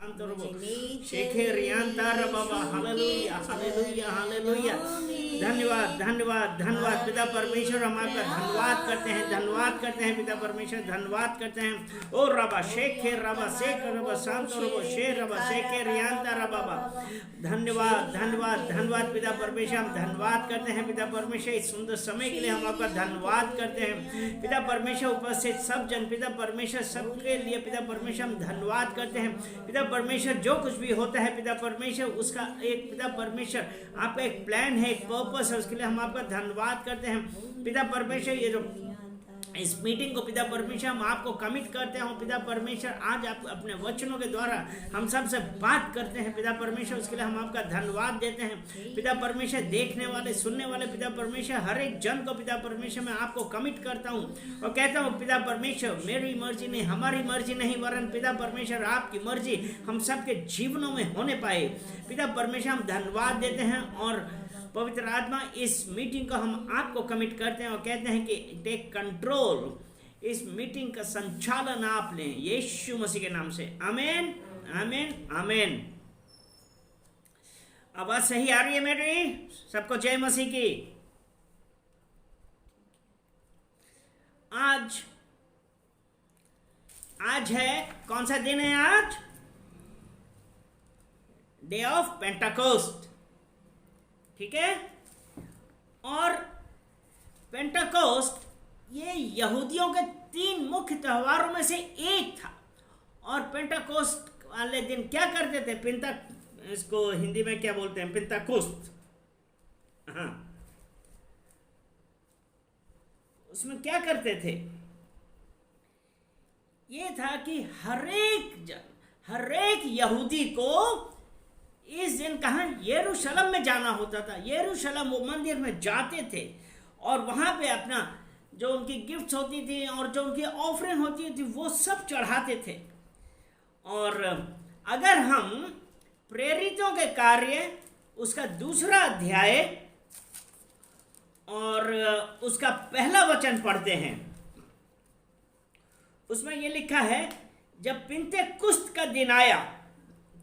शेखे रियांता बाबा hallelujah hallelujah hallelujah. धन्यवाद धन्यवाद धन्यवाद पिता परमेश्वर, हम आपका धन्यवाद करते हैं, धन्यवाद करते हैं पिता परमेश्वर, धन्यवाद करते हैं। ओ रबा शेखे रबा शेख रबा शांत रबो शेर रबा शेखे रियांता रबा। धन्यवाद धन्यवाद धन्यवाद पिता परमेश्वर, हम धन्यवाद करते हैं पिता परमेश्वर, इस सुंदर समय के लिए हम आपका धन्यवाद करते हैं पिता परमेश्वर। उपस्थित सब जन पिता परमेश्वर सबके लिए पिता परमेश्वर हम धन्यवाद करते हैं पिता परमेश्वर। जो कुछ भी होता है पिता परमेश्वर, उसका एक पिता परमेश्वर आपका एक प्लान है, एक पर्पस है, उसके लिए हम आपका धन्यवाद करते हैं पिता परमेश्वर। ये जो इस मीटिंग को पिता परमेश्वर हम आपको कमिट करते हैं पिता परमेश्वर। आज आप अपने वचनों के द्वारा हम सबसे बात करते हैं पिता परमेश्वर, उसके लिए हम आपका धन्यवाद देते हैं पिता परमेश्वर। देखने वाले सुनने वाले पिता परमेश्वर हर एक जन को पिता परमेश्वर मैं आपको कमिट करता हूँ और कहता हूँ पिता परमेश्वर, मेरी मर्जी नहीं, हमारी मर्जी नहीं, वरन पिता परमेश्वर आपकी मर्जी हम सबके जीवनों में होने पाए पिता परमेश्वर। हम धन्यवाद देते हैं और पवित्र आत्मा इस मीटिंग को हम आपको कमिट करते हैं और कहते हैं कि टेक कंट्रोल, इस मीटिंग का संचालन आप लें यीशु मसीह के नाम से। आमीन आमीन आमीन। आवाज सही आ रही है मेरी? सबको जय मसीह की। आज है कौन सा दिन है? आज डे ऑफ पेंटाकोस्ट, ठीक है। और पेंटाकोस्ट ये यहूदियों के 3 मुख्य त्योहारों में से एक था। और पेंटाकोस्ट वाले दिन क्या करते थे? इसको हिंदी में क्या बोलते हैं? पेंटाकोस्ट। हाँ, उसमें क्या करते थे? ये था कि हर एक यहूदी को इस दिन कहाँ? यरूशलेम में जाना होता था। यरूशलेम वो मंदिर में जाते थे और वहाँ पे अपना जो उनकी गिफ्ट्स होती थी और जो उनकी ऑफरिंग होती थी वो सब चढ़ाते थे। और अगर हम प्रेरितों के कार्य उसका 2 अध्याय और उसका पहला वचन पढ़ते हैं, उसमें ये लिखा है, जब पिन्तेकुस्त का दिन आया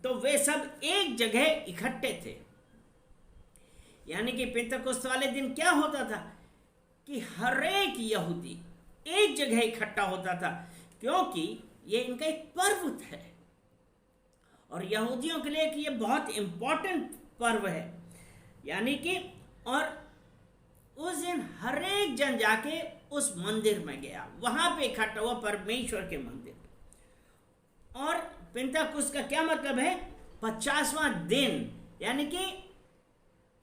तो वे सब एक जगह इकट्ठे थे। यानी कि पिन्तेकुस्त वाले दिन क्या होता था कि हर एक यहूदी एक जगह इकट्ठा होता था, क्योंकि ये इनका एक पर्व है और यहूदियों के लिए कि ये बहुत इंपॉर्टेंट पर्व है। यानी कि और उस दिन हर एक जन जाके उस मंदिर में गया, वहां पे इकट्ठा हुआ परमेश्वर के मंदिर। और पिन्तेकुस्त का क्या मतलब है? 50वां दिन, यानी कि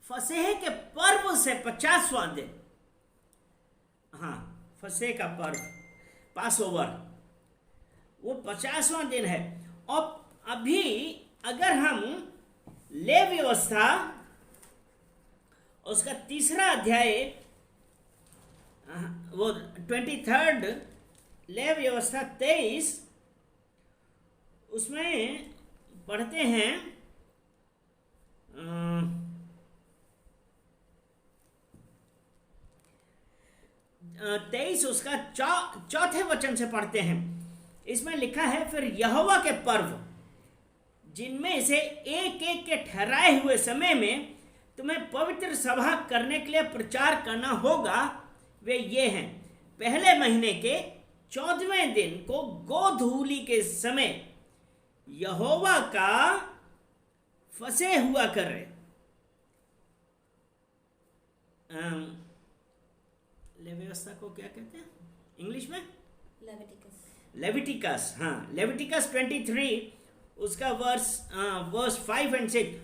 फसह के पर्व से 50वां दिन। हाँ, फसह का पर्व पास ओवर वो 50वां दिन है। और अभी अगर हम ले व्यवस्था उसका 3 अध्याय वो 23 ले व्यवस्था 23 उसमें पढ़ते हैं 23 उसका 4थे वचन से पढ़ते हैं। इसमें लिखा है, फिर यहोवा के पर्व जिनमें से एक एक के ठहराए हुए समय में तुम्हें पवित्र सभा करने के लिए प्रचार करना होगा, वे ये हैं। पहले महीने के 14वें दिन को गोधूली के समय यहोवा का फसह हुआ करे। ले व्यवस्था को क्या कहते हैं इंग्लिश में? लेविटिकस। हाँ, लेविटिकस 23 उसका वर्स 5 और 6।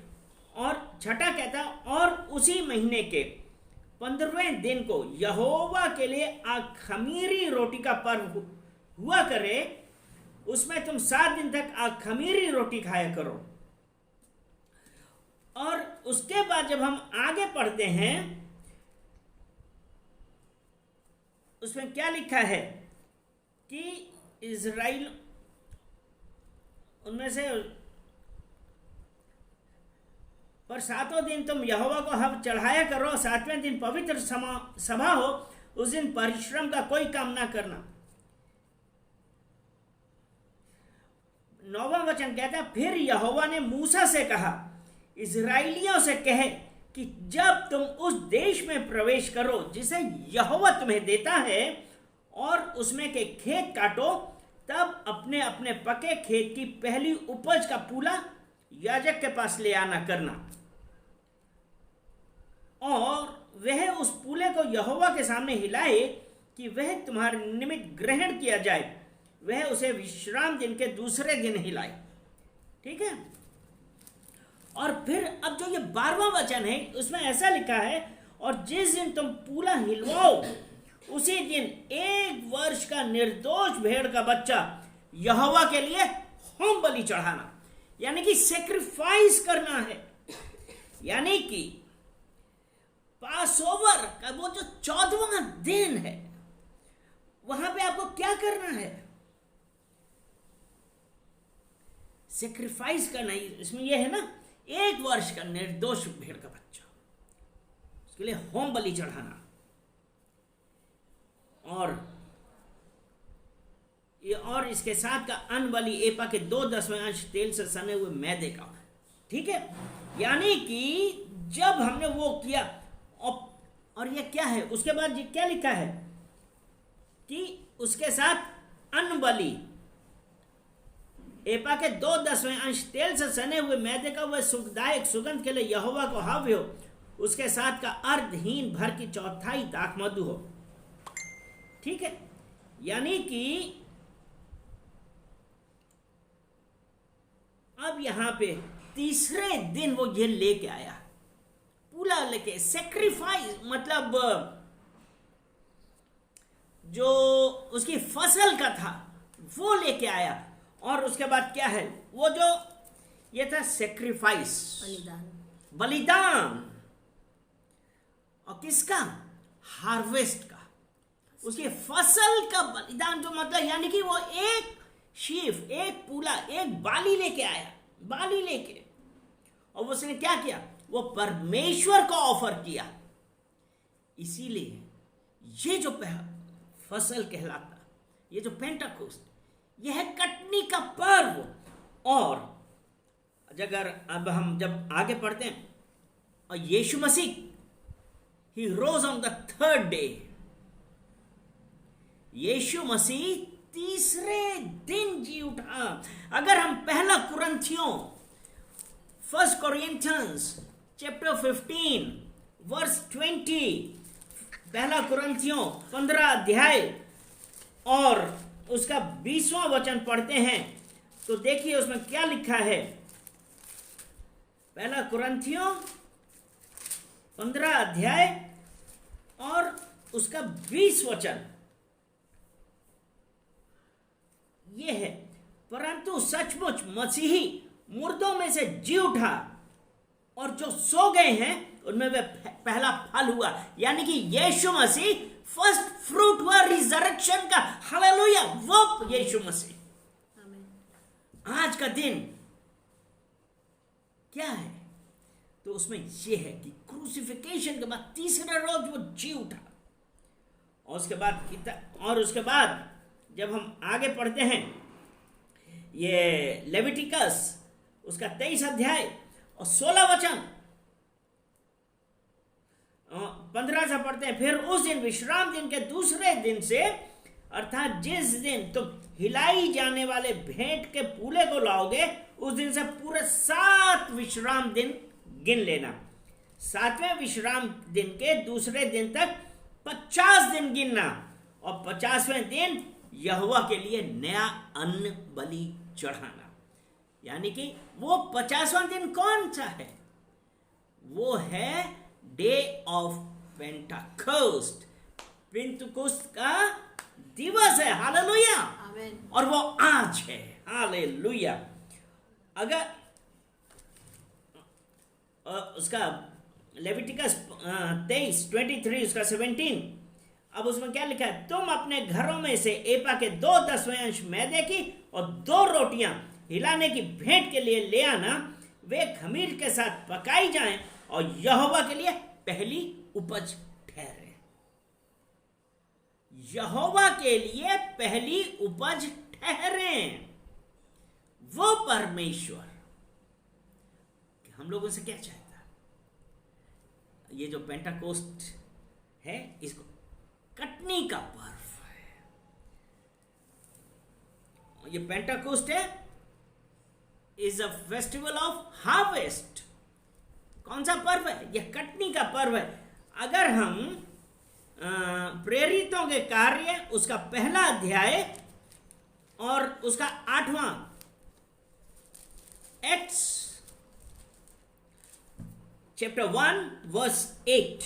और छठा कहता, और उसी महीने के 15वें दिन को यहोवा के लिए खमीरी रोटी का पर्व हुआ करे, उसमें तुम 7 दिन तक खमीरी रोटी खाया करो। और उसके बाद जब हम आगे पढ़ते हैं, उसमें क्या लिखा है कि इज़राइल उनमें से पर 7वां दिन तुम यहोवा को हव चढ़ाया करो, 7वें दिन पवित्र सभा हो, उस दिन परिश्रम का कोई काम ना करना। 9वां वचन कहता है, फिर यहोवा ने मूसा से कहा, इजराइलियों से कहे कि जब तुम उस देश में प्रवेश करो जिसे यहोवा तुम्हें देता है और उसमें के खेत काटो, तब अपने अपने पके खेत की पहली उपज का पूला याजक के पास ले आना करना, और वह उस पूले को यहोवा के सामने हिलाए कि वह तुम्हारे निमित्त ग्रहण किया जाए। वह उसे विश्राम दिन के दूसरे दिन हिलाए। ठीक है। और फिर अब जो ये 12वां वचन है उसमें ऐसा लिखा है, और जिस दिन तुम पूला हिलवाओ उसी दिन 1 वर्ष का निर्दोष भेड़ का बच्चा यहोवा के लिए होम बलि चढ़ाना, यानी कि सेक्रीफाइस करना है। यानी कि पासओवर का वो जो 14वां दिन है, वहां पे आपको क्या करना है? सेक्रीफाइस करना। इसमें यह है ना, 1 वर्ष का निर्दोष भेड़ का बच्चा, उसके लिए होम बलि चढ़ाना। और इसके साथ का अन्न बलि एपा के 2/10 अंश तेल से सने हुए मैदे का। ठीक है। यानी कि जब हमने वो किया, और ये क्या है, उसके बाद ये क्या लिखा है कि उसके साथ अन्न बलि एपा के 2/10 अंश तेल से सने हुए मैदे का, वह सुखदायक सुगंध के लिए यहोवा को हव्य हो। उसके साथ का अर्धहीन भर की 1/4 दाख मधु हो। ठीक है। यानी कि अब यहां पे तीसरे दिन वो ये लेके आया, पूला लेके, सेक्रीफाइस मतलब जो उसकी फसल का था वो लेके आया। और उसके बाद क्या है, वो जो ये था सेक्रीफाइस, बलिदान। और किसका? हार्वेस्ट का, उसकी फसल का बलिदान। जो मतलब यानी कि वो एक शीफ, एक पूला, एक बाली लेके आया, बाली लेके, और उसने क्या किया, वो परमेश्वर को ऑफर किया। इसीलिए ये जो फसल कहलाता, ये जो पेंटाकोस्ट, यह है कटनी का पर्व। और अगर अब हम जब आगे पढ़ते हैं, और यीशु मसीह ही रोज ऑन द 3rd डे, यीशु मसीह तीसरे दिन जी उठा। अगर हम पहला कुरिन्थियों 1 Corinthians chapter 15 verse 20, पहला कुरिन्थियों 15 अध्याय और उसका 20वां वचन पढ़ते हैं, तो देखिए उसमें क्या लिखा है। पहला कुरिन्थियों 15 अध्याय और उसका 20 वचन ये है, परंतु सचमुच मसीही मुर्दों में से जी उठा, और जो सो गए हैं उनमें वह पहला फल हुआ। यानी कि यीशु मसीह फर्स्ट फ्रूट हुआ रिजरेक्शन का। हालेलुया, वो यीशु मसीह। आज का दिन क्या है, तो उसमें यह है कि क्रूसिफिकेशन के बाद तीसरे रोज वो जी उठा। और उसके बाद जब हम आगे पढ़ते हैं, ये लेविटिकस उसका 23 अध्याय और 16 वचन 15 से पढ़ते हैं। फिर उस दिन विश्राम दिन के दूसरे दिन से, अर्थात जिस दिन तुम हिलाई जाने वाले भेंट के पूले को लाओगे, उस दिन से पूरे 7 विश्राम दिन गिन लेना। 7वें विश्राम दिन के दूसरे दिन तक 50 दिन गिनना, और 50वें दिन यहोवा के लिए नया अन्न बलि चढ़ाना। यानी कि वो 50वां दिन कौन सा है? वो है डे ऑफ पेंटाकोस्ट, पेंटकोस्ट का दिवस है। हालेलुया, और वो आज है। हालेलुया। अगर उसका लेविटिकस 23 उसका 17, अब उसमें क्या लिखा है, तुम अपने घरों में से एपा के 2/10 अंश मैदे की और 2 रोटियां हिलाने की भेंट के लिए ले आना। वे खमीर के साथ पकाई जाएं और यहोवा के लिए पहली उपज ठहरे। यहोवा के लिए पहली उपज ठहरे, वो परमेश्वर हम लोगों से क्या चाहता है? ये जो पेंटाकोस्ट है, इसको कटनी का पर्व है। ये पेंटाकोस्ट है, is a festival of harvest. कौन सा पर्व है? यह कटनी का पर्व है। अगर हम प्रेरितों के कार्य उसका पहला अध्याय और उसका 8वां एक्ट्स चैप्टर 1 वर्स 8,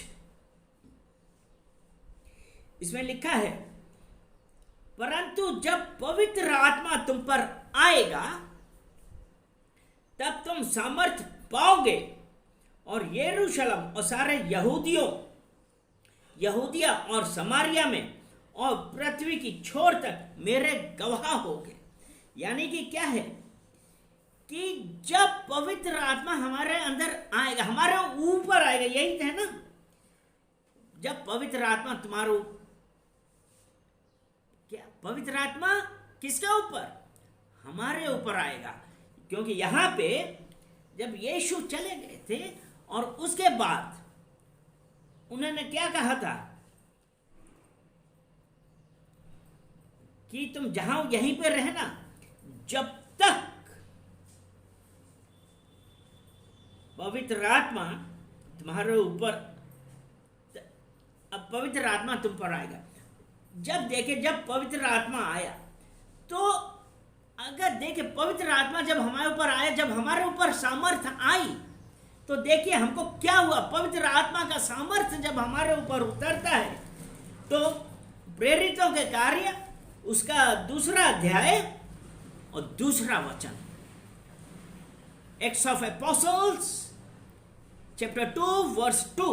इसमें लिखा है, परंतु जब पवित्र आत्मा तुम पर आएगा तब तुम सामर्थ पाओगे और यरूशलेम और सारे यहूदिया और समारिया में और पृथ्वी की छोर तक मेरे गवाह होगे। यानी कि क्या है कि जब पवित्र आत्मा हमारे अंदर आएगा, हमारे ऊपर आएगा, यही है ना, जब पवित्र आत्मा तुम्हारे, क्या पवित्र आत्मा किसके ऊपर? हमारे ऊपर आएगा। क्योंकि यहां पे जब यीशु चले गए थे और उसके बाद उन्होंने क्या कहा था कि तुम जहां यहीं पे रहना जब तक पवित्र आत्मा तुम्हारे ऊपर, अब पवित्र आत्मा तुम पर आएगा। जब पवित्र आत्मा आया, तो अगर देखे पवित्र आत्मा जब हमारे ऊपर आया, जब हमारे ऊपर सामर्थ्य आई, तो देखिए हमको क्या हुआ। पवित्र आत्मा का सामर्थ्य जब हमारे ऊपर उतरता है, तो प्रेरितों के कार्य उसका 2 अध्याय और 2 वचन, acts of apostles chapter 2 verse 2,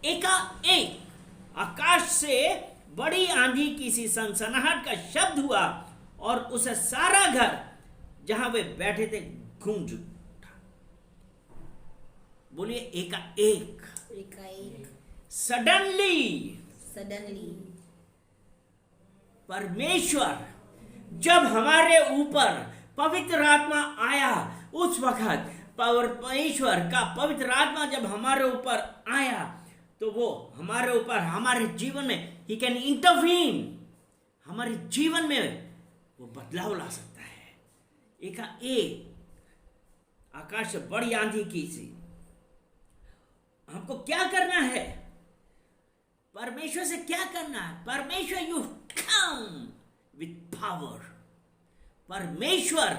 एकाएक आकाश से बड़ी आंधी की सी सनसनाहट का शब्द हुआ और उसे सारा घर जहां वे बैठे थे गूंज उठा। बोलिए एकाएक, सडनली। परमेश्वर जब हमारे ऊपर पवित्र आत्मा आया, उस वक्त परमेश्वर का पवित्र आत्मा जब हमारे ऊपर आया, तो वो हमारे ऊपर, हमारे जीवन में ही कैन इंटरवीन, हमारे जीवन में वो बदलाव ला सकता है। एकाएक आकाश से बड़ी आंधी की सी। हमको क्या करना है? परमेश्वर से क्या करना है? परमेश्वर, यू कम विथ पावर। परमेश्वर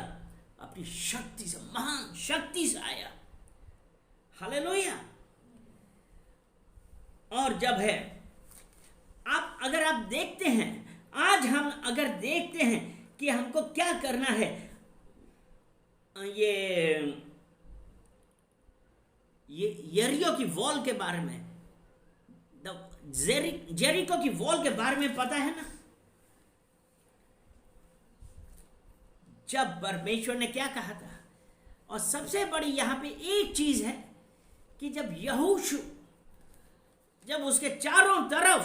अपनी शक्ति से, महान शक्ति से आया। हालेलुया। और जब है अगर आप देखते हैं, आज हम अगर देखते हैं कि हमको क्या करना है, ये यरीहो की वॉल के बारे में, जेरिको की वॉल के बारे में पता है ना? जब परमेश्वर ने क्या कहा था, और सबसे बड़ी यहां पे एक चीज है कि जब यहोशू, जब उसके चारों तरफ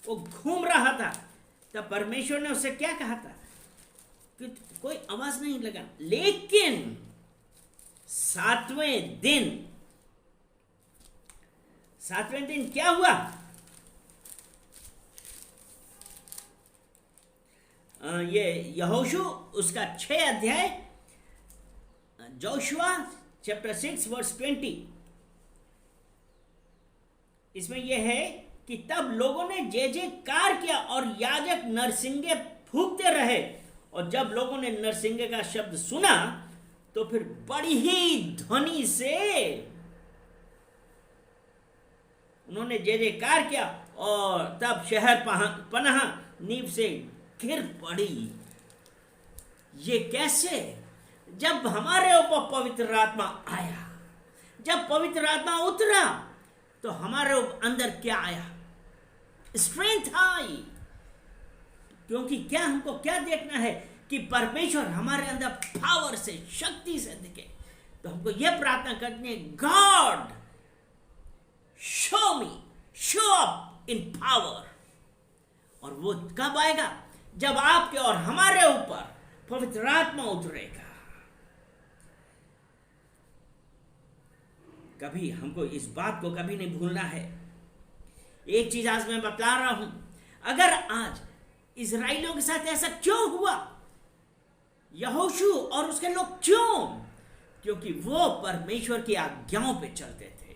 वो घूम रहा था, तब परमेश्वर ने उससे क्या कहा था कि कोई आवाज नहीं लगा, लेकिन 7वें दिन क्या हुआ? ये यहोशू उसका 6 अध्याय, जोशुआ चैप्टर 6 वर्स 20, इसमें यह है कि तब लोगों ने जय जयकार किया और याजक नरसिंगे फूंकते रहे, और जब लोगों ने नरसिंगे का शब्द सुना तो फिर बड़ी ही ध्वनि से उन्होंने जय जयकार किया, और तब शहर पनाह नींव से गिर पड़ी। ये कैसे? जब हमारे ऊपर पवित्र आत्मा आया, जब पवित्र आत्मा उतरा, तो हमारे अंदर क्या आया? स्ट्रेंथ आई। क्योंकि क्या हमको क्या देखना है कि परमेश्वर हमारे अंदर पावर से, शक्ति से दिखे। तो हमको यह प्रार्थना करनी है, God show me, show up in power. और वो कब आएगा? जब आपके और हमारे ऊपर पवित्र आत्मा उतरेगा। कभी हमको इस बात को कभी नहीं भूलना है। एक चीज आज मैं बतला रहा हूं, अगर आज इजराइलियों के साथ ऐसा क्यों हुआ, यहोशू और उसके लोग क्यों? क्योंकि वो परमेश्वर की आज्ञाओं पे चलते थे।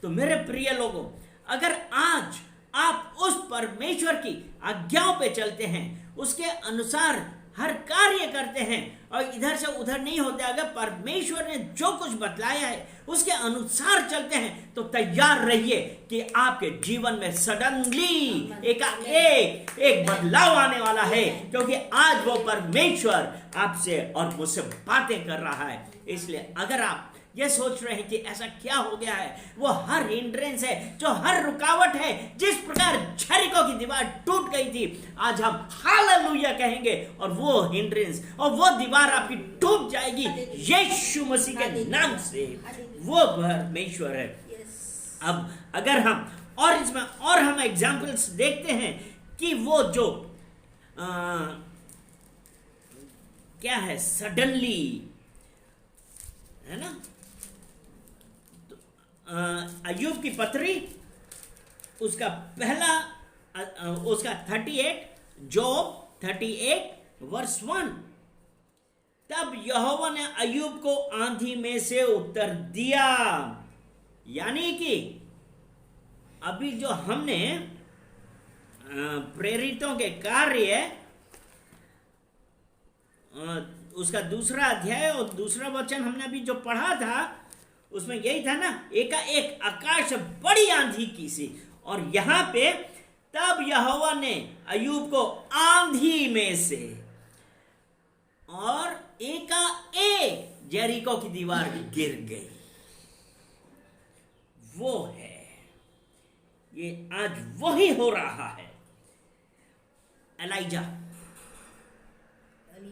तो मेरे प्रिय लोगों, अगर आज आप उस परमेश्वर की आज्ञाओं पे चलते हैं, उसके अनुसार हर कार्य करते हैं और इधर से उधर नहीं होते, अगर परमेश्वर ने जो कुछ बतलाया है उसके अनुसार चलते हैं, तो तैयार रहिए कि आपके जीवन में सडनली एक बदलाव आने वाला है, क्योंकि आज वो परमेश्वर आपसे और मुझसे बातें कर रहा है। इसलिए अगर आप ये सोच रहे हैं कि ऐसा क्या हो गया है, वो हर हिंड्रेंस है, जो हर रुकावट है, जिस प्रकार यरीहो की दीवार टूट गई थी, आज हम हालेलुया कहेंगे और वो हिंड्रेंस और वो दीवार आपकी टूट जाएगी यीशु मसीह के नाम से। वो परमेश्वर है। अब अगर हम और इसमें और हम एग्जाम्पल्स देखते हैं कि वो जो क्या है, सडनली है ना, अय्यूब की पत्री उसका पहला उसका 38, जॉब 38 वर्स 1, तब यहोवा ने अय्यूब को आंधी में से उत्तर दिया। यानी कि अभी जो हमने प्रेरितों के कार्य उसका 2 अध्याय और 2 वचन हमने अभी जो पढ़ा था, उसमें यही था ना, एकाएक आकाश बड़ी आंधी की सी, और यहां पे तब यहोवा ने अय्यूब को आंधी में से और एकाएक यरीहो की दीवार गिर गई। वो है, ये आज वही हो रहा है।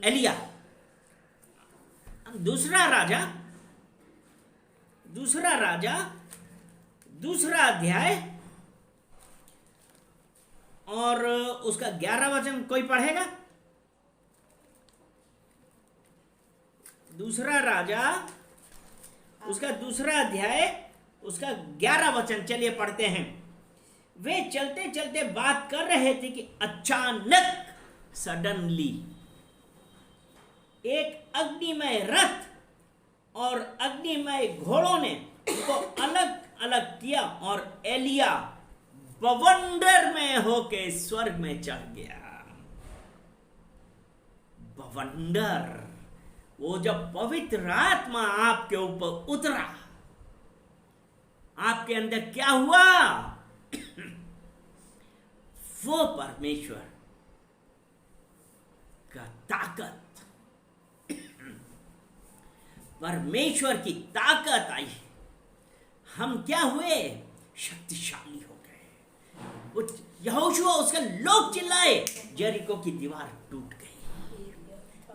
एलिया दूसरा राजा 2 अध्याय और उसका 11 वचन कोई पढ़ेगा? 2 राजा उसका 2 अध्याय उसका 11 वचन, चलिए पढ़ते हैं। वे चलते चलते बात कर रहे थे कि अचानक सडनली एक अग्निमय रथ और अग्निमय घोड़ों ने उनको अलग अलग किया और एलिया बवंडर में होके स्वर्ग में चढ़ गया। बवंडर, वो जब पवित्र आत्मा आपके ऊपर उतरा, आपके अंदर क्या हुआ? वो परमेश्वर का ताकत, परमेश्वर की ताकत आई। हम क्या हुए? शक्तिशाली हो गए। यहोशू उसके लोग चिल्लाए, यरीहो की दीवार टूट गई।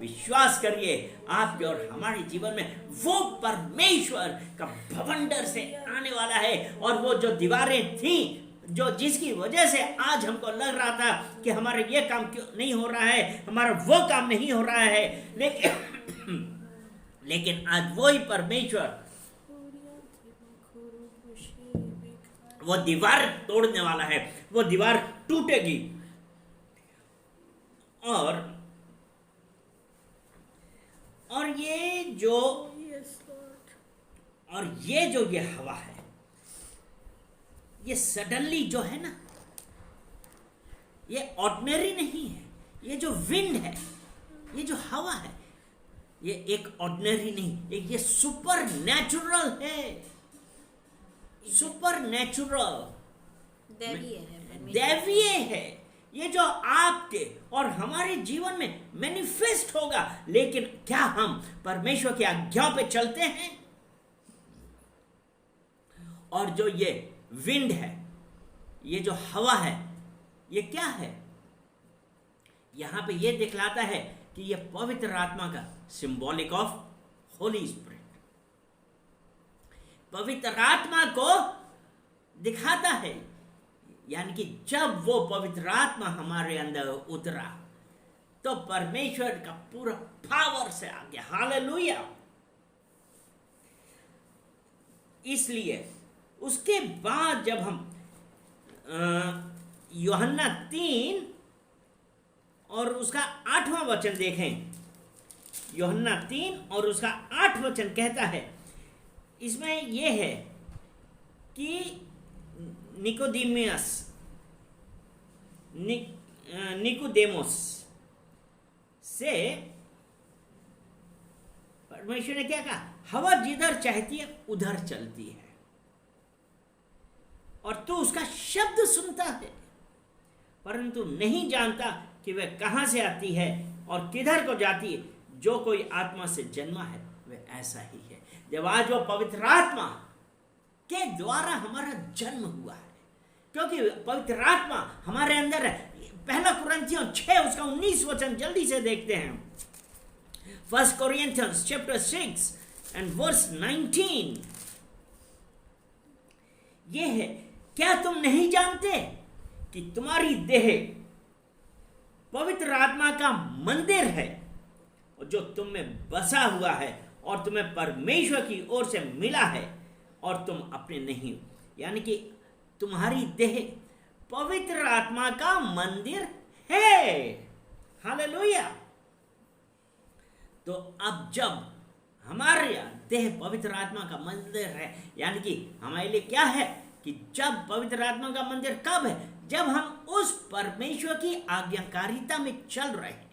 विश्वास करिए, आपके और हमारे जीवन में वो परमेश्वर का भवंडर से आने वाला है। और वो जो दीवारें थी, जो जिसकी वजह से आज हमको लग रहा था कि हमारा ये काम क्यों नहीं हो रहा है, हमारा वो काम नहीं हो रहा है, लेकिन आज वही परमेश्वर वो दीवार तोड़ने वाला है। वो दीवार टूटेगी। और ये हवा है, ये सडनली जो है ना, ये ऑर्डिनरी नहीं है। ये जो विंड है, ये जो हवा है, ये एक ऑर्डिनरी नहीं, ये सुपर नेचुरल है। सुपर नेचुरल, दैवीय है। ये जो आपके और हमारे जीवन में मैनिफेस्ट होगा। लेकिन क्या हम परमेश्वर की आज्ञा पे चलते हैं? और जो ये विंड है, ये जो हवा है, ये क्या है? यहां पे ये दिखलाता है कि ये पवित्र आत्मा का सिंबॉलिक ऑफ होली स्पिरिट, पवित्र आत्मा को दिखाता है। यानी कि जब वो पवित्र आत्मा हमारे अंदर उतरा, तो परमेश्वर का पूरा पावर से आ गया। हालेलुया। इसलिए उसके बाद जब हम यूहन्ना 3 और उसका 8वां वचन देखें, यूहन्ना 3 और उसका 8 वचन कहता है, इसमें यह है कि निकोदेमोस से परमेश्वर ने क्या कहा, हवा जिधर चाहती है उधर चलती है और तू उसका शब्द सुनता है परंतु नहीं जानता कि वह कहां से आती है और किधर को जाती है। जो कोई आत्मा से जन्मा है वह ऐसा ही है। जब आज वो पवित्र आत्मा के द्वारा हमारा जन्म हुआ है, क्योंकि पवित्र आत्मा हमारे अंदर है। पहला कुरिन्थियों 6 उसका 19 वचन जल्दी से देखते हैं। 1 Corinthians chapter 6 and verse 19 ये है, क्या तुम नहीं जानते कि तुम्हारी देह पवित्र आत्मा का मंदिर है और जो तुम में बसा हुआ है और तुम्हें परमेश्वर की ओर से मिला है और तुम अपने नहीं हो। यानी कि तुम्हारी देह पवित्र आत्मा का मंदिर है। हालेलुया। तो अब जब हमारे देह पवित्र आत्मा का मंदिर है, यानी कि हमारे लिए क्या है कि जब पवित्र आत्मा का मंदिर कब है, जब हम उस परमेश्वर की आज्ञाकारिता में चल रहे हैं,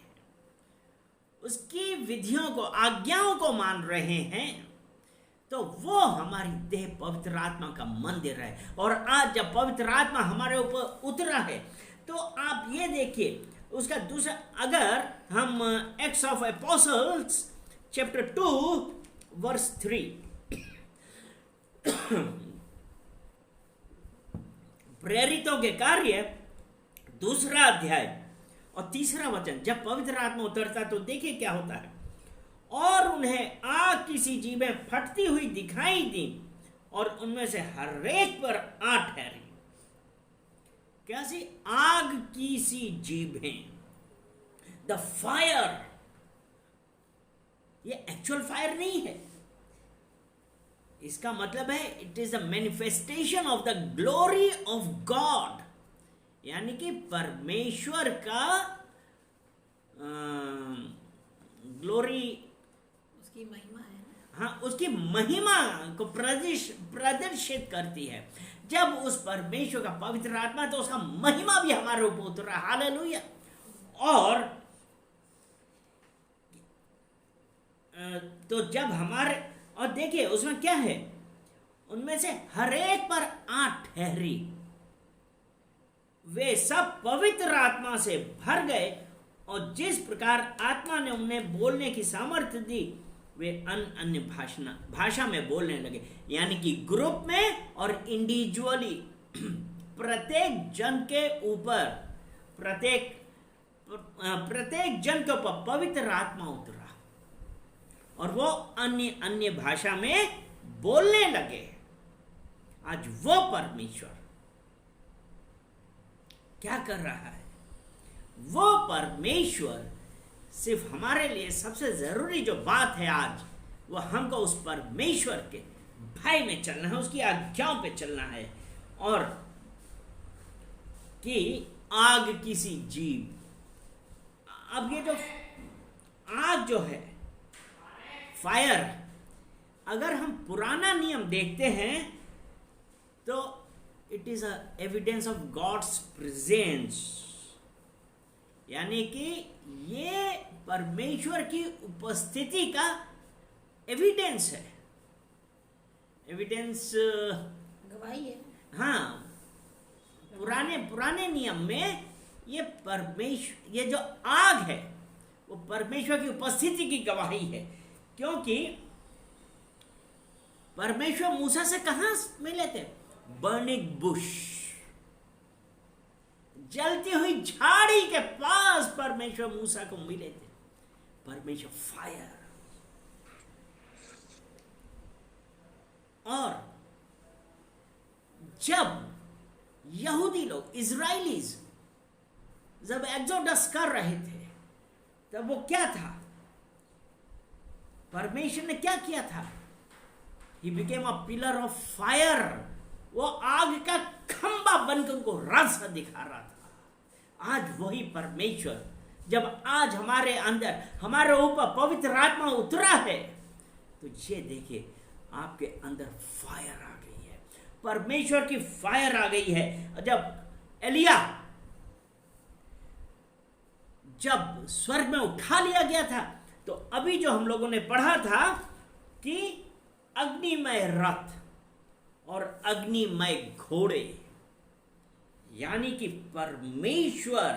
उसकी विधियों को, आज्ञाओं को मान रहे हैं, तो वो हमारी देह पवित्र आत्मा का मंदिर है। और आज जब पवित्र आत्मा हमारे ऊपर उतरा है तो आप ये देखिए उसका दूसरा, अगर हम acts of apostles chapter 2 verse 3 प्रेरितों के कार्य 2 अध्याय और 3 वचन, जब पवित्र आत्मा उतरता तो देखिए क्या होता है। और उन्हें आग की सी जीभें फटती हुई दिखाई दी और उनमें से हर एक पर आग ठहरी। कैसी आग की सी जीभें, द फायर, ये एक्चुअल फायर नहीं है। इसका मतलब है it is a manifestation of the glory of God, यानी कि परमेश्वर का ग्लोरी, उसकी महिमा है। हाँ, उसकी महिमा को प्रदर्शित करती है। जब उस परमेश्वर का पवित्र आत्मा, तो उसका महिमा भी हमारे ऊपर उतरा। हालेलुया। और तो जब हमारे, और देखिए उसमें क्या है, उनमें से हर एक पर आग ठहरी, वे सब पवित्र आत्मा से भर गए और जिस प्रकार आत्मा ने उन्हें बोलने की सामर्थ्य दी वे अन्य भाषा में बोलने लगे। यानी कि ग्रुप में और इंडिविजुअली प्रत्येक जन के ऊपर, प्रत्येक जन के ऊपर पवित्र आत्मा उतरा और वो अन्य भाषा में बोलने लगे। आज वो परमेश्वर क्या कर रहा है? वो परमेश्वर सिर्फ हमारे लिए सबसे जरूरी जो बात है आज, वो हमको उस परमेश्वर के भय में चलना है, उसकी आज्ञाओं पे चलना है। और कि आग की सी जीभ, अब ये जो आग जो है, फायर, अगर हम पुराना नियम देखते हैं तो it is a evidence of God's presence, यानी कि ये परमेश्वर की उपस्थिति का एविडेंस है, एविडेंस, गवाही है। हाँ, पुराने नियम में ये परमेश्वर, ये जो आग है वो परमेश्वर की उपस्थिति की गवाही है। क्योंकि परमेश्वर मूसा से कहां मिले थे? बर्निंग बुश, जलती हुई झाड़ी के पास परमेश्वर मूसा को मिले थे। परमेश्वर फायर। और जब यहूदी लोग, इजराइलीज जब एक्सोडस कर रहे थे, तब वो क्या था? परमेश्वर ने क्या किया था? He became a pillar of fire. वो आग का खंबा बनकर उनको रास्ता दिखा रहा था। आज वही परमेश्वर जब आज हमारे अंदर हमारे ऊपर पवित्र आत्मा उतरा है, तो ये देखिए आपके अंदर फायर आ गई है, परमेश्वर की फायर आ गई है। जब एलिया जब स्वर्ग में उठा लिया गया था, तो अभी जो हम लोगों ने पढ़ा था कि अग्निमय रथ और अग्निमय घोड़े, यानी कि परमेश्वर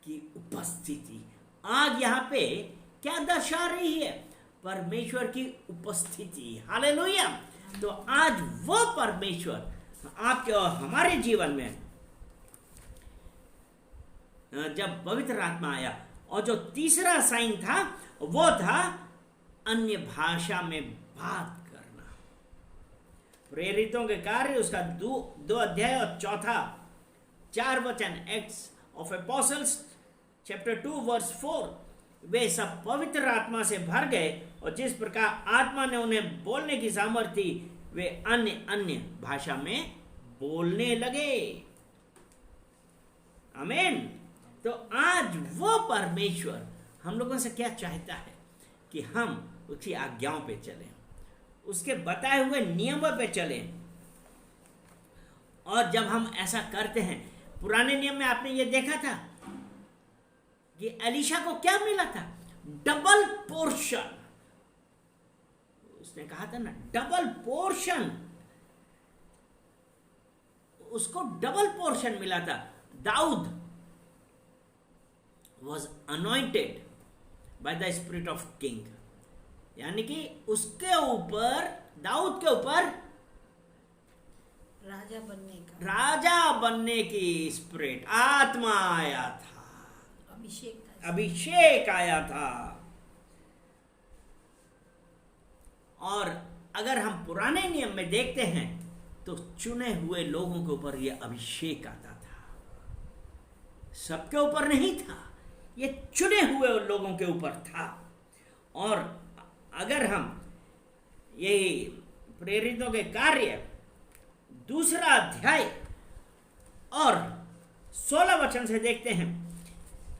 की उपस्थिति। आग यहाँ पे क्या दर्शा रही है? परमेश्वर की उपस्थिति। हालेलुया। तो आज वो परमेश्वर आपके और हमारे जीवन में जब पवित्र आत्मा आया, और जो तीसरा साइन था वो था अन्य भाषा में बात करना। प्रेरितों के कार्य उसका 2 अध्याय और 4 वचन, acts of apostles chapter 2 verse 4, वे सब पवित्र आत्मा से भर गए और जिस प्रकार आत्मा ने उन्हें बोलने की सामर्थ्य थी, वे अन्य भाषा में बोलने लगे। आमीन। तो आज वो परमेश्वर हम लोगों से क्या चाहता है कि हम उसकी आज्ञाओं पे चलें, उसके बताए हुए नियमों पे चलें। और जब हम ऐसा करते हैं, पुराने नियम में आपने ये देखा था कि एलीशा को क्या मिला था? Double portion. उसने कहा था ना, डबल पोर्शन, उसको डबल पोर्शन मिला था। Dawood was anointed by the spirit of king, यानी कि उसके ऊपर, दाऊद के ऊपर राजा बनने की स्पिरिट, आत्मा आया था, अभिषेक आया था। और अगर हम पुराने नियम में देखते हैं तो चुने हुए लोगों के ऊपर यह अभिषेक आता था, सबके ऊपर नहीं था, ये चुने हुए लोगों के ऊपर था। और अगर हम ये प्रेरितों के कार्य 2 अध्याय और 16 वचन से देखते हैं,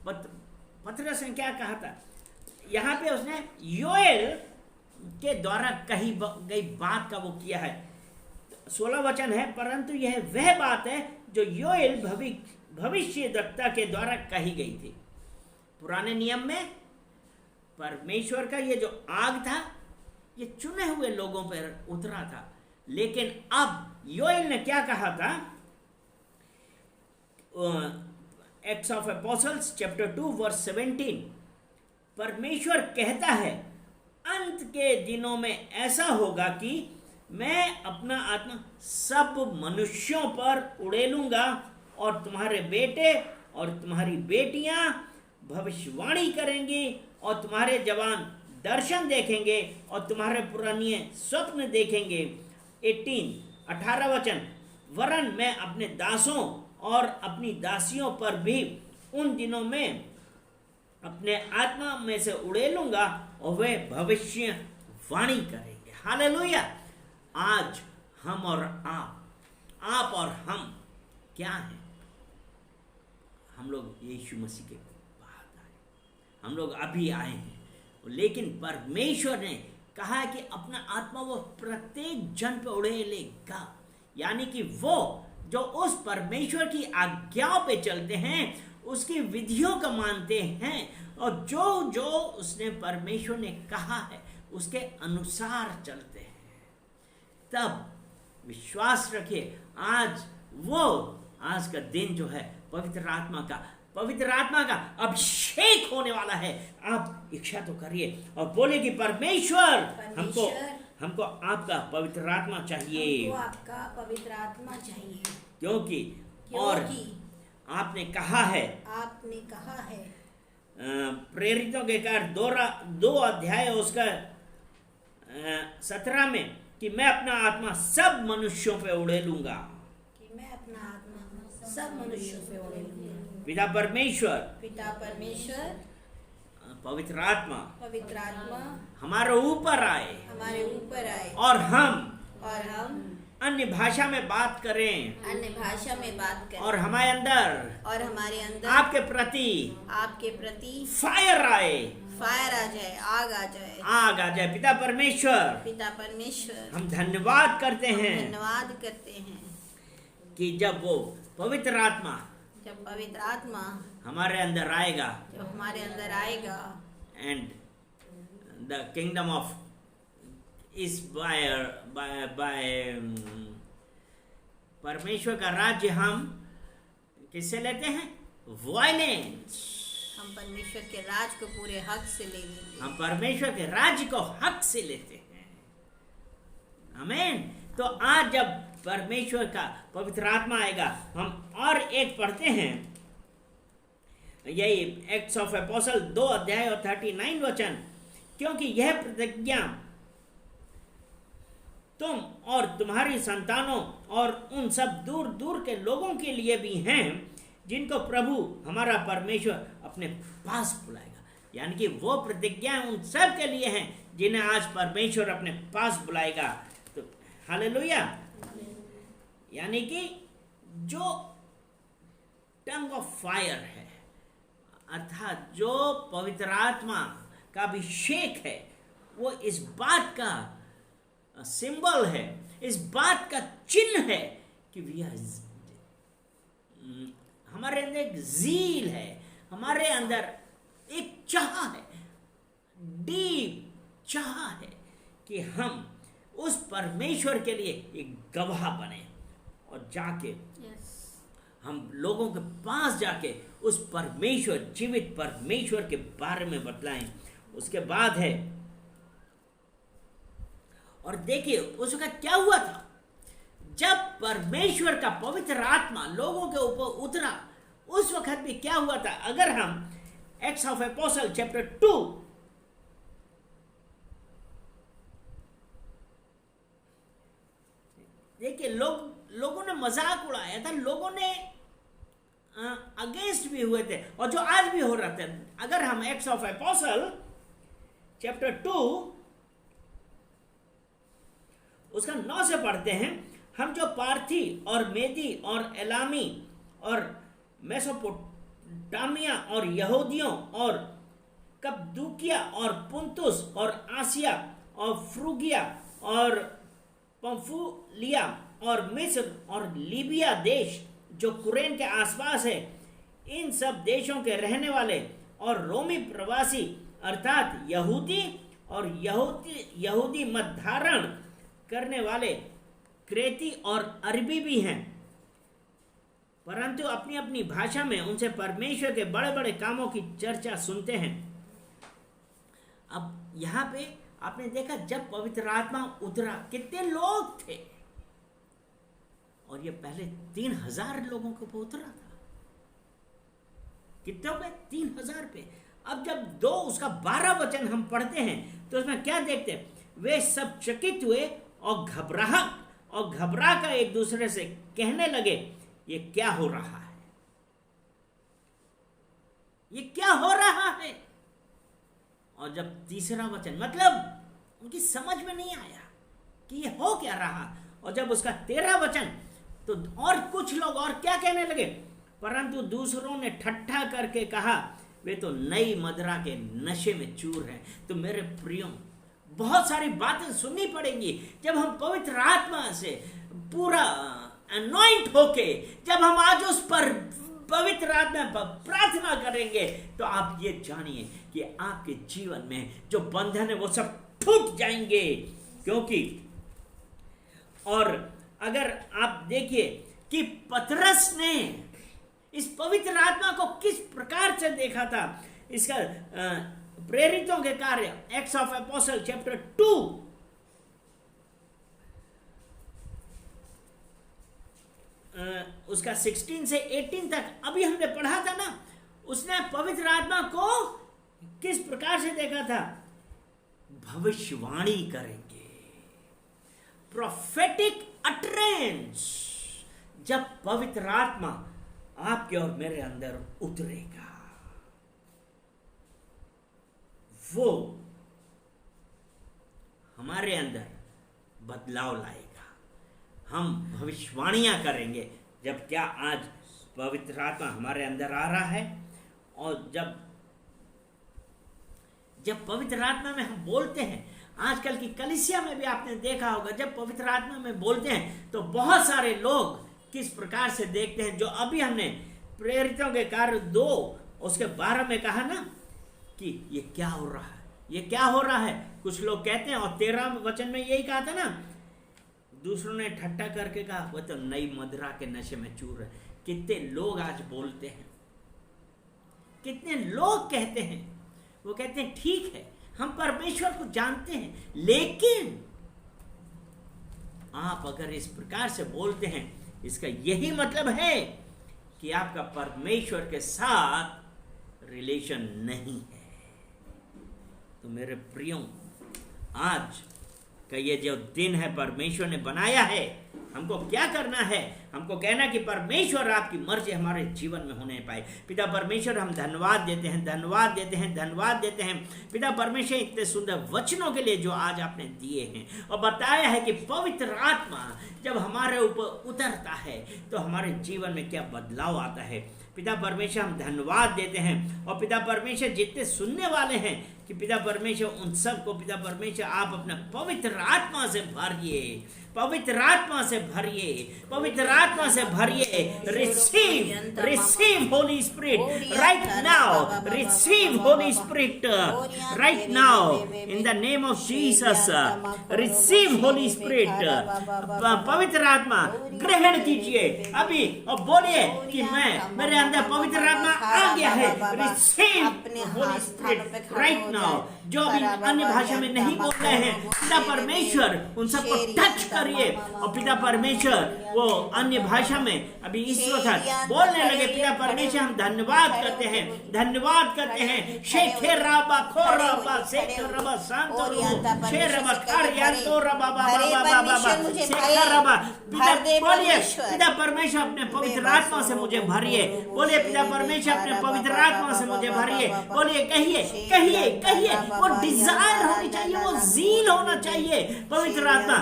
पतरस ने क्या कहा था? यहाँ पे उसने योएल के द्वारा कही गई बात का वो किया है। 16 वचन है, परंतु यह वह बात है जो योएल भविष्यद्वक्ता के द्वारा कही गई थी। पुराने नियम में परमेश्वर का ये जो आग था, ये चुने हुए लोगों पर उतरा था, लेकिन अब योएल ने क्या कहा था? Acts of apostles chapter 2 verse 17, परमेश्वर कहता है अंत के दिनों में ऐसा होगा कि मैं अपना आत्मा सब मनुष्यों पर उड़ेलूंगा और तुम्हारे बेटे और तुम्हारी बेटियां भविष्यवाणी करेंगी और तुम्हारे जवान दर्शन देखेंगे और तुम्हारे पुराने स्वप्न देखेंगे। 18 वचन, वरन मैं अपने दासों और अपनी दासियों पर भी उन दिनों में अपने आत्मा में से उड़ेलूंगा और वे भविष्यवाणी करेंगे। हालेलुया। आज हम और आप और हम क्या हैं? हम लोग यीशु मसीह के बाद आए, हम लोग अभी आए हैं, लेकिन परमेश्वर ने कहा कि अपना आत्मा वो प्रत्येक जन पे उड़ेलेगा। यानी कि वो जो उस परमेश्वर की आज्ञाओं पे चलते हैं, उसकी विधियों को मानते हैं और जो जो उसने परमेश्वर ने कहा है उसके अनुसार चलते हैं, तब विश्वास रखिए आज का दिन जो है पवित्र आत्मा का अभिषेक होने वाला है। आप इच्छा तो करिए और बोले कि परमेश्वर हमको आपका पवित्र आत्मा चाहिए, हमको आपका पवित्र आत्मा चाहिए, क्योंकि और आपने कहा है प्रेरितों के कार्य 2 अध्याय उसका 17 में कि मैं अपना आत्मा सब मनुष्यों पे उड़ेलूंगा, सब मनुष्यों पे उड़ेलूंगा। पिता परमेश्वर पवित्र आत्मा हमारे ऊपर आए और हम अन्य भाषा में बात करें और हमारे अंदर आपके प्रति फायर आए, आग आ जाए। पिता परमेश्वर हम धन्यवाद करते हैं कि जब वो पवित्र आत्मा हमारे अंदर आएगा एंड द किंगडम ऑफ इस बाय परमेश्वर का राज्य हम किससे लेते हैं? वायलेंस। हम परमेश्वर के राज को पूरे हक से ले लेंगे। हम परमेश्वर के राज्य को हक से लेते हैं। आमीन। तो आज जब परमेश्वर का पवित्र आत्मा आएगा, हम और एक पढ़ते हैं, यही एक्ट्स ऑफ एपोस्टल 2 अध्याय और 39 वचन। क्योंकि यह प्रतिज्ञा तुम और तुम्हारी संतानों और उन सब दूर दूर के लोगों के लिए भी हैं जिनको प्रभु हमारा परमेश्वर अपने पास बुलाएगा। यानी कि वो प्रतिज्ञा उन सब के लिए हैं जिन्हें आज परमेश्वर अपने पास बुलाएगा। तो हालेलुया। यानी कि जो टंग ऑफ फायर है, अर्थात जो पवित्र आत्मा का अभिषेक है, वो इस बात का सिंबल है, इस बात का चिन्ह है कि हमारे अंदर एक ज़ील है, हमारे अंदर एक चाह है, डीप चाह है कि हम उस परमेश्वर के लिए एक गवाह बने और जाके हम लोगों के पास जाके उस परमेश्वर, जीवित परमेश्वर के बारे में बतलाएं। उसके बाद है, और देखिए उस वक्त क्या हुआ था जब परमेश्वर का पवित्र आत्मा लोगों के ऊपर उतरा। उस वक्त भी क्या हुआ था? अगर हम एक्ट्स ऑफ एपोस्टल चैप्टर 2 देखिए, लोगों ने मजाक उड़ाया था, लोगों ने अगेंस्ट भी हुए थे, और जो आज भी हो रहा था। अगर हम एक्ट्स ऑफ एपोस्टल चैप्टर 2 उसका 9 से पढ़ते हैं, हम जो पार्थी और मेदी और एलामी और मेसोपोटामिया और यहूदियों और कप्पदूकिया और पुंतुस और आसिया और फ्रूगिया और पंफूलिया और मिस्र और लीबिया देश जो कुरेन के आसपास है, इन सब देशों के रहने वाले और रोमी प्रवासी अर्थात यहूदी और यहूदी मत धारण करने वाले क्रेती और अरबी भी हैं, परंतु अपनी अपनी भाषा में उनसे परमेश्वर के बड़े बड़े कामों की चर्चा सुनते हैं। अब यहाँ पे आपने देखा जब पवित्र आत्मा उतरा कितने लोग थे, और ये पहले 3000 लोगों के ऊपर उतरा था। कितने पे? 3000 पे। अब जब 2 उसका 12 वचन हम पढ़ते हैं तो उसमें क्या देखते हैं? वे सब चकित हुए और घबरा कर एक दूसरे से कहने लगे, ये क्या हो रहा है? ये क्या हो रहा है? और जब तीसरा वचन, मतलब उनकी समझ में नहीं आया कि ये हो क्या रहा। और जब उसका 13 वचन, तो और कुछ लोग और क्या कहने लगे, परंतु दूसरों ने ठट्ठा करके कहा, वे तो नई मदिरा के नशे में चूर हैं। तो मेरे प्रियो, बहुत सारी बातें सुननी पड़ेंगी जब हम पवित्र आत्मा से पूरा अनॉइंट होके जब हम आज उस पर पवित्र आत्मा पर प्रार्थना करेंगे, तो आप ये जानिए कि आपके जीवन में जो बंधन है वो सब टूट जाएंगे। क्योंकि और अगर आप देखिए कि पतरस ने इस पवित्र आत्मा को किस प्रकार से देखा था, इसका प्रेरितों के कार्य एक्ट्स ऑफ एपोस्टल चैप्टर 2 उसका 16 से 18 तक अभी हमने पढ़ा था ना। उसने पवित्र आत्मा को किस प्रकार से देखा था? भविष्यवाणी करेंगे, प्रोफेटिक अटरेंस। जब पवित्र आत्मा आपके और मेरे अंदर उतरेगा, वो हमारे अंदर बदलाव लाएगा। हम भविष्यवाणियां करेंगे। जब क्या आज पवित्र आत्मा हमारे अंदर आ रहा है, और जब पवित्र आत्मा में हम बोलते हैं, आजकल की कलीसिया में भी आपने देखा होगा, जब पवित्र आत्मा में बोलते हैं तो बहुत सारे लोग किस प्रकार से देखते हैं। जो अभी हमने प्रेरितों के कार्य 2 उसके 12 में कहा ना कि ये क्या हो रहा है, ये क्या हो रहा है, कुछ लोग कहते हैं। और 13 वचन में यही कहा था ना, दूसरों ने ठट्ठा करके कहा वो तो नई मदिरा के नशे में चूर है। कितने लोग आज बोलते हैं, कितने लोग कहते हैं, वो कहते हैं ठीक है हम परमेश्वर को जानते हैं, लेकिन आप अगर इस प्रकार से बोलते हैं, इसका यही मतलब है कि आपका परमेश्वर के साथ रिलेशन नहीं है। तो मेरे प्रियो, आज का ये जो दिन है परमेश्वर ने बनाया है, हमको क्या करना है? हमको कहना कि परमेश्वर आपकी मर्जी हमारे जीवन में होने पाए। पिता परमेश्वर, हम धन्यवाद देते हैं, धन्यवाद देते हैं, धन्यवाद देते हैं पिता परमेश्वर इतने सुंदर वचनों के लिए जो आज आपने दिए हैं, और बताया है कि पवित्र आत्मा जब हमारे ऊपर उतरता है तो हमारे जीवन में क्या बदलाव आता है। पिता परमेश्वर, हम धन्यवाद देते हैं। और पिता परमेश्वर, जितने सुनने वाले हैं कि पिता परमेश्वर उन सब को पिता परमेश्वर आप अपना पवित्र आत्मा से भरिए, पवित्र आत्मा से भरिए, पवित्र आत्मा से भरिए। Receive Holi spirit right now, receive Holi spirit right now in the name of Jesus. Receive Holi spirit, पवित्र आत्मा ग्रहण कीजिए अभी और बोलिए कि मेरे अंदर पवित्र आत्मा आ गया है। Receive Holi spirit right now. जो अभी अन्य भाषा में नहीं बोल रहे हैं, पिता परमेश्वर उन सबको टच करिए, और पिता परमेश्वर वो अन्य भाषा में अभी इस वक्त बोलने लगे। पिता परमेश्वर, हम धन्यवाद करते हैं, धन्यवाद करते हैं। शेखे राबा खोराबा शेखे रबा शांतो रबो शेरबा कार्यांतो रबा बाबा बाबा शेखा रबा। पिता बोलिए, पिता परमेश्वर अपने पवित्र आत्मा से मुझे भरिए। बोलिए, पिता परमेश्वर अपने पवित्र आत्मा से मुझे भरिए। बोलिए, कहिए कहिए कहिए। वो डिजायर होनी चाहिए, वो जील होना चाहिए। पवित्र आत्मा,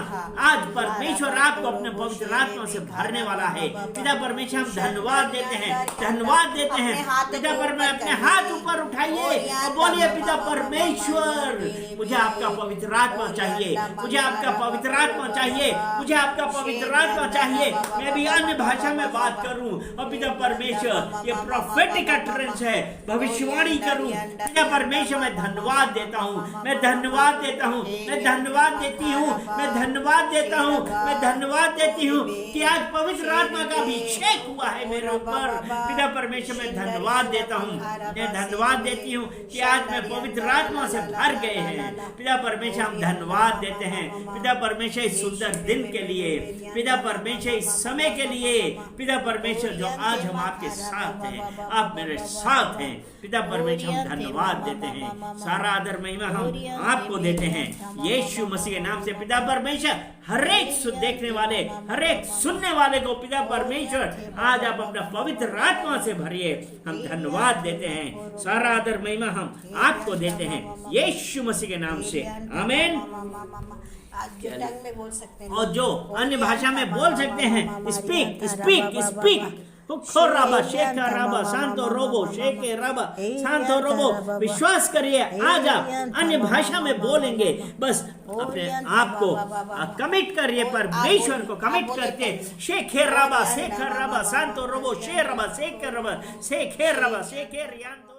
आज परमेश्वर आपको अपने पवित्र आत्मा से भरने वाला है। पिता परमेश्वर, हम धन्यवाद देते हैं, धन्यवाद देते हैं। पिता परमेश्वर, अपने हाथ ऊपर उठाइए और बोलिए, पिता परमेश्वर मुझे आपका पवित्र आत्मा चाहिए, मुझे आपका पवित्र आत्मा चाहिए, मुझे आपका पवित्र आत्मा चाहिए। मैं भी अन्य भाषा में बात करूं, और पिता परमेश्वर ये प्रोफेटिक अटरेंस है, भविष्यवाणी करूं। पिता परमेश्वर, मैं धन्यवाद देता हूं, मैं धन्यवाद देता हूं, मैं धन्यवाद देती हूं, मैं धन्यवाद देता हूं, मैं धन्यवाद देती हूं कि आज पवित्र आत्मा का अभिषेक हुआ है मेरे ऊपर। पिता परमेश्वर, मैं धन्यवाद देता हूं, मैं धन्यवाद देती हूं कि आज मैं पवित्र आत्मा से भर गए हैं। पिता परमेश्वर, हम धन्यवाद देते हैं पिता परमेश्वर इस सुंदर दिन के लिए, पिता परमेश्वर इस समय के लिए। पिता परमेश्वर, जो आज हम आपके साथ हैं, आप मेरे साथ हैं। पिता परमेश्वर, हम धन्यवाद देते हैं, सारा आदर महिमा हम आपको देते हैं यीशु मसीह के नाम से। पिता परमेश्वर, हर एक देखने वाले, हर एक सुनने वाले को पिता परमेश्वर आज आप अपना पवित्र आत्मा से भरिए। हम धन्यवाद देते हैं, सारा आदर महिमा हम आपको देते हैं यीशु मसीह के नाम से, आमीन। और जो अन्य भाषा में बोल सकते हैं, स्पीक स्पीक स्पीक। खोराबा शेखा राबा शांतो रोबो शेखे राबा शांतो रोबो। विश्वास करिए, आज आप अन्य भाषा में बोलेंगे। बस अपने आप को कमिट करिए, परमेश्वर को कमिट करके। शेखे राबा शेखा राबा शांतो रोबो शेर राबा शेखे राबा शेखे राबा शेखे रियांतो।